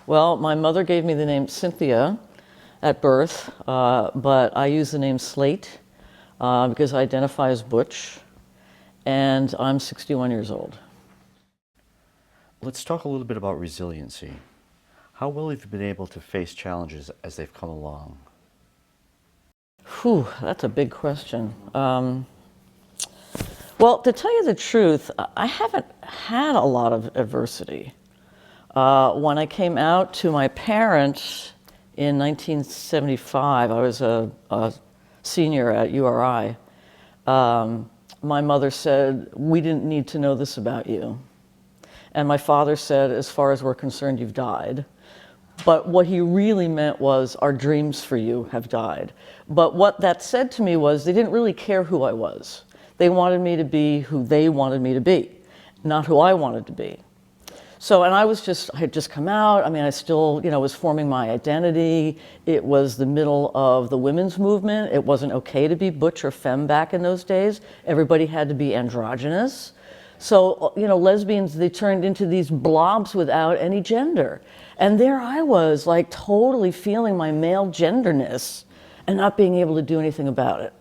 Well, my mother gave me the name Cynthia at birth, but I use the name Slate because I identify as butch, and I'm 61 years old. Let's talk a little bit about resiliency. How well have you been able to face challenges as they've come along? Whew, that's a big question. Well, to tell you the truth, I haven't had a lot of adversity. When I came out to my parents in 1975, I was a senior at URI. My mother said, "We didn't need to know this about you." And my father said, "As far as we're concerned, you've died." But what he really meant was, "Our dreams for you have died." But what that said to me was they didn't really care who I was. They wanted me to be who they wanted me to be, not who I wanted to be. So, and I had just come out. I mean, I still, was forming my identity. It was the middle of the women's movement. It wasn't okay to be butch or femme back in those days. Everybody had to be androgynous. So, lesbians, they turned into these blobs without any gender. And there I was, like totally feeling my male genderness and not being able to do anything about it.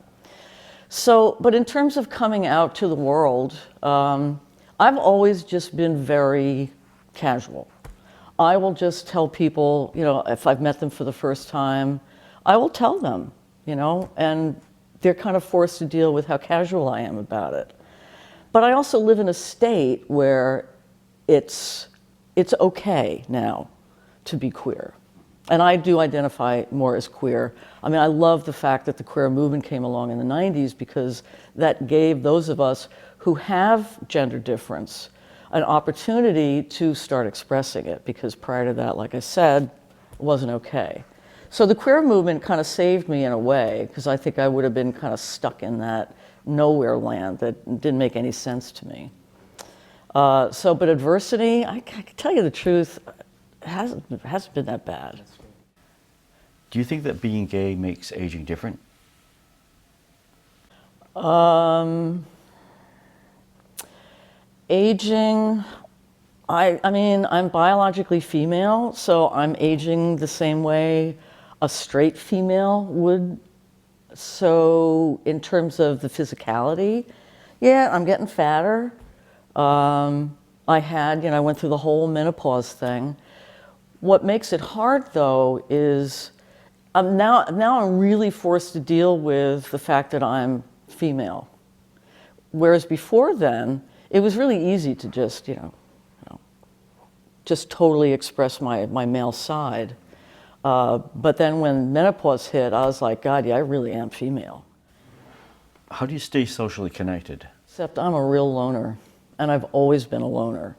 So, but in terms of coming out to the world, I've always just been very casual. I will just tell people, if I've met them for the first time, I will tell them, and they're kind of forced to deal with how casual I am about it. But I also live in a state where it's okay now to be queer. And I do identify more as queer. I mean, I love the fact that the queer movement came along in the 90s because that gave those of us who have gender difference an opportunity to start expressing it, because prior to that, like I said, it wasn't okay. So the queer movement kind of saved me in a way, because I think I would have been kind of stuck in that nowhere land that didn't make any sense to me. But adversity, I can tell you the truth, it hasn't been that bad. Do you think that being gay makes aging different? Aging, I mean, I'm biologically female, so I'm aging the same way a straight female would. So in terms of the physicality, yeah, I'm getting fatter. I went through the whole menopause thing. What makes it hard, though, is now I'm really forced to deal with the fact that I'm female. Whereas before then, it was really easy to just, just totally express my male side. But then when menopause hit, I was like, God, yeah, I really am female. How do you stay socially connected? Except I'm a real loner, and I've always been a loner.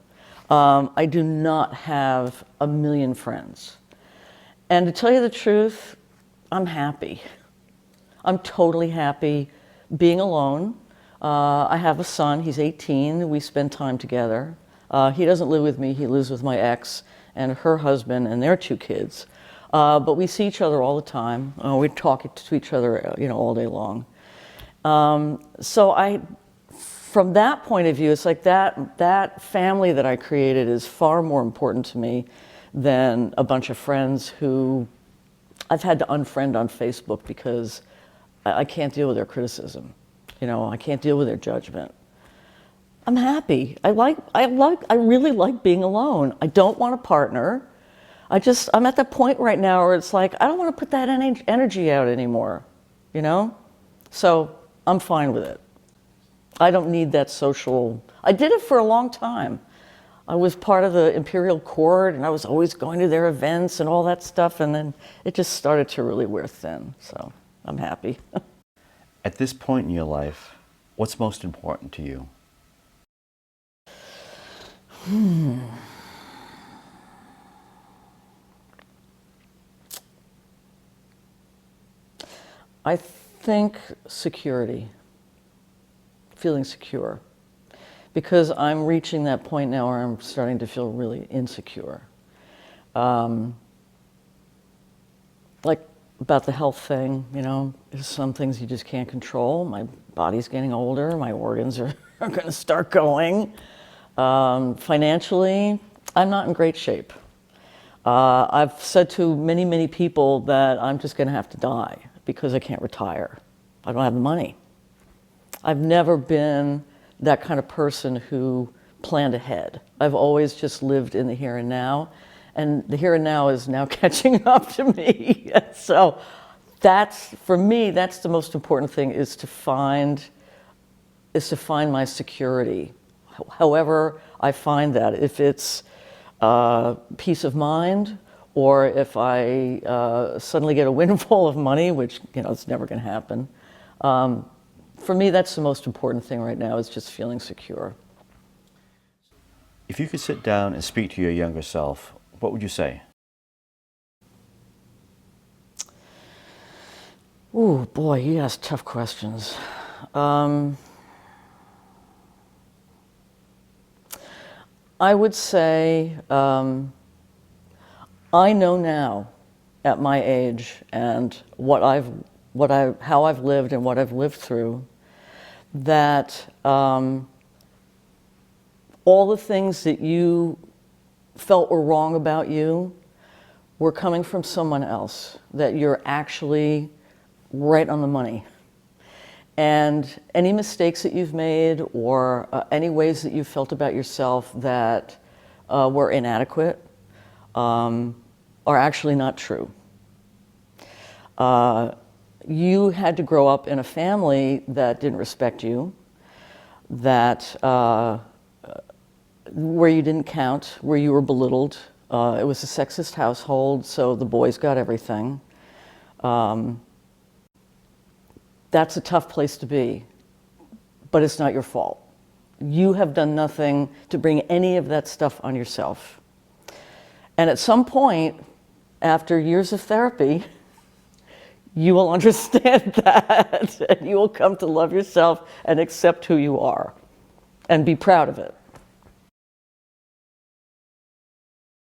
I do not have a million friends. And to tell you the truth, I'm happy. I'm totally happy being alone. I have a son, he's 18, we spend time together. He doesn't live with me, he lives with my ex and her husband and their 2 kids. But we see each other all the time. We talk to each other, all day long. From that point of view, it's like that family that I created is far more important to me than a bunch of friends who I've had to unfriend on Facebook because I can't deal with their criticism. I can't deal with their judgment. I'm happy. I really like being alone. I don't want a partner. I'm at that point right now where it's like, I don't want to put that energy out anymore, So I'm fine with it. I don't need that social, I did it for a long time. I was part of the Imperial Court and I was always going to their events and all that stuff, and then it just started to really wear thin, so I'm happy. At this point in your life, what's most important to you? I think security, feeling secure. Because I'm reaching that point now where I'm starting to feel really insecure. Like about the health thing, you know, there's some things you just can't control. My body's getting older, my organs are going to start going. Financially, I'm not in great shape. I've said to many, many people that I'm just going to have to die because I can't retire. I don't have the money. I've never been that kind of person who planned ahead. I've always just lived in the here and now, and the here and now is now catching up to me. So that's, for me, that's the most important thing, is to find my security. However I find that, if it's peace of mind, or if I suddenly get a windfall of money, which, you know, it's never going to happen. For me, that's the most important thing right now, is just feeling secure. If you could sit down and speak to your younger self, what would you say? Ooh, boy, you ask tough questions. I would say, I know now, at my age, and how I've lived and what I've lived through, that all the things that you felt were wrong about you were coming from someone else, that you're actually right on the money. And any mistakes that you've made, or any ways that you felt about yourself that were inadequate, are actually not true. You had to grow up in a family that didn't respect you, that where you didn't count, where you were belittled. It was a sexist household, so the boys got everything. That's a tough place to be, but it's not your fault. You have done nothing to bring any of that stuff on yourself. And at some point, after years of therapy, you will understand that, and you will come to love yourself and accept who you are, and be proud of it.